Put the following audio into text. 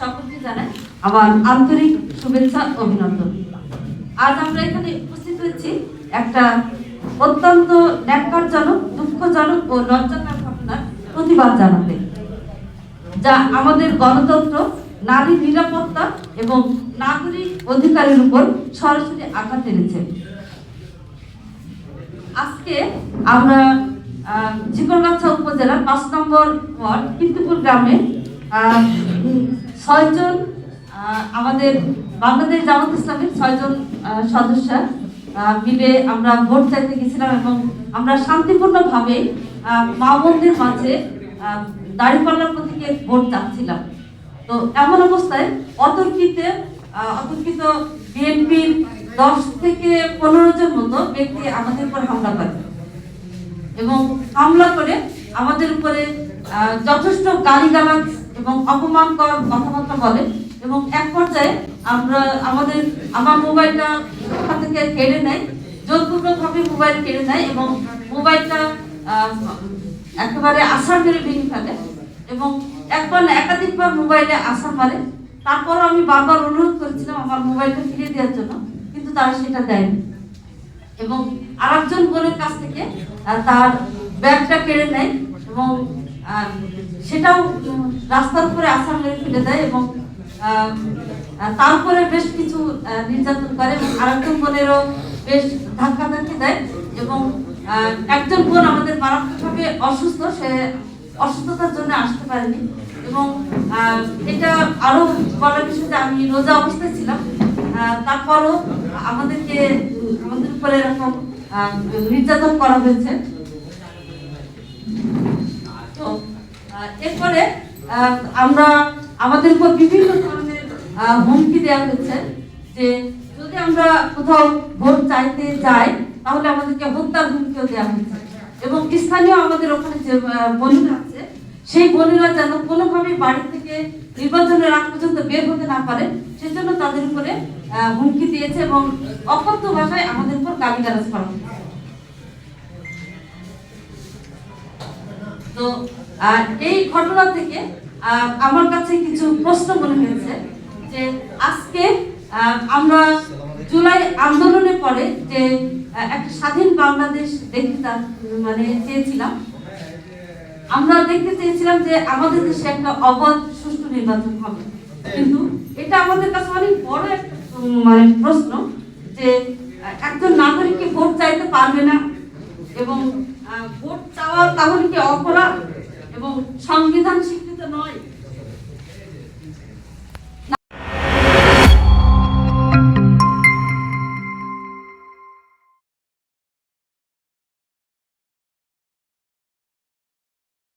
সকলকে জানাই আমার আন্তরিক শুভেচ্ছা অভিনন্দন। আজ আমরা এখানে উপস্থিত হয়েছি একটা অত্যন্ত ন্যাক্কারজনক, দুঃখজনক ও লজ্জাকর ঘটনার প্রতিবাদ জানাতে, যা আমাদের গণতন্ত্র, নারী নিরাপত্তা এবং নাগরিক অধিকারের উপর সরাসরি আঘাত এনেছে। আজকে আমরা ঝিকরগাছা উপজেলার 5 নম্বর ওয়ার্ড কীর্তিপুর গ্রামে 6 জন আমাদের বাংলাদেশ জামাত ইসলামের 6 জন সদস্য মিলে আমরা ভোট চাইতে গেছিলাম এবং আমরা শান্তিপূর্ণভাবে মা বোনদের মাঝে দাঁড়িপাল্লার প্রতীকে ভোট চাচ্ছিলাম। তো এমন অবস্থায় অতর্কিত বিএনপির 10 থেকে 15 জন মতো ব্যক্তি আমাদের উপর হামলা করে এবং হামলা করে আমাদের উপরে যথেষ্ট গালিগালাজ এবং অপমানকর কথাবার্তা বলে এবং এক পর্যায়ে আমার মোবাইলটা ওখান থেকে কেড়ে নেয়, জোরপূর্বকভাবে মোবাইল কেড়ে নেয় এবং মোবাইলটা একেবারে আছাড় মেরে ভেঙে ফেলে এবং একাধিকবার মোবাইলে আছাড় মারে। তারপরও আমি বারবার অনুরোধ করেছিলাম আমার মোবাইলটা ফিরিয়ে দেওয়ার জন্য, কিন্তু তারা সেটা দেয়নি এবং আরেকজন বোনের কাছ থেকে তার ব্যাগটা কেড়ে নেয় এবং সেটাও রাস্তার উপরে আছাড় মেরে ফেলে দেয় এবং তারপরে বেশ কিছু নির্যাতন করে এবং আরেকজন বোনেরও বেশ ধাক্কাধাক্কি দেয় এবং একজন বোন আমাদের মারাত্মকভাবে অসুস্থ, সে অসুস্থতার জন্য আসতে পারেনি এবং এটা আরো বলার বিষয় যে আমি রোজা অবস্থায় ছিলাম, তারপরও আমাদের উপরে এরকম নির্যাতন করা হয়েছে। তো এরপরে আমাদের উপর বিভিন্ন ধরনের হুমকি দেওয়া হয়েছে যে যদি আমরা কোথাও ভোট চাইতে যাই তাহলে আমাদেরকে হত্যার হুমকিও দেওয়া হয়েছে এবং স্থানীয় আমাদের ওখানে যে বোনেরা আছে সেই বোনেরা যেন কোনোভাবেই বাড়ি থেকে নির্বাচনের আগ পর্যন্ত বের হতে না পারে সেজন্য তাদের উপরে হুমকি দিয়েছে এবং অকথ্য ভাষায় আমাদের উপর গালিগালাজ করা হয়েছে। তো এই ঘটনা থেকে আমার কাছে কিছু প্রশ্ন মনে হয়েছে যে আজকে আমরা জুলাই আন্দোলনের পরে যে একটা স্বাধীন বাংলাদেশ চেয়েছিলাম, আমরা দেখতে চেয়েছিলাম যে আমাদের দেশে একটা অবাধ সুষ্ঠু নির্বাচন হবে, কিন্তু এটা আমাদের কাছে অনেক বড় একটা প্রশ্ন যে একজন নাগরিককে ভোট চাইতে পারবে না এবং ভোট চাওয়া তাহলে কি অপরাধ এবং সংবিধান স্বীকৃত নয়?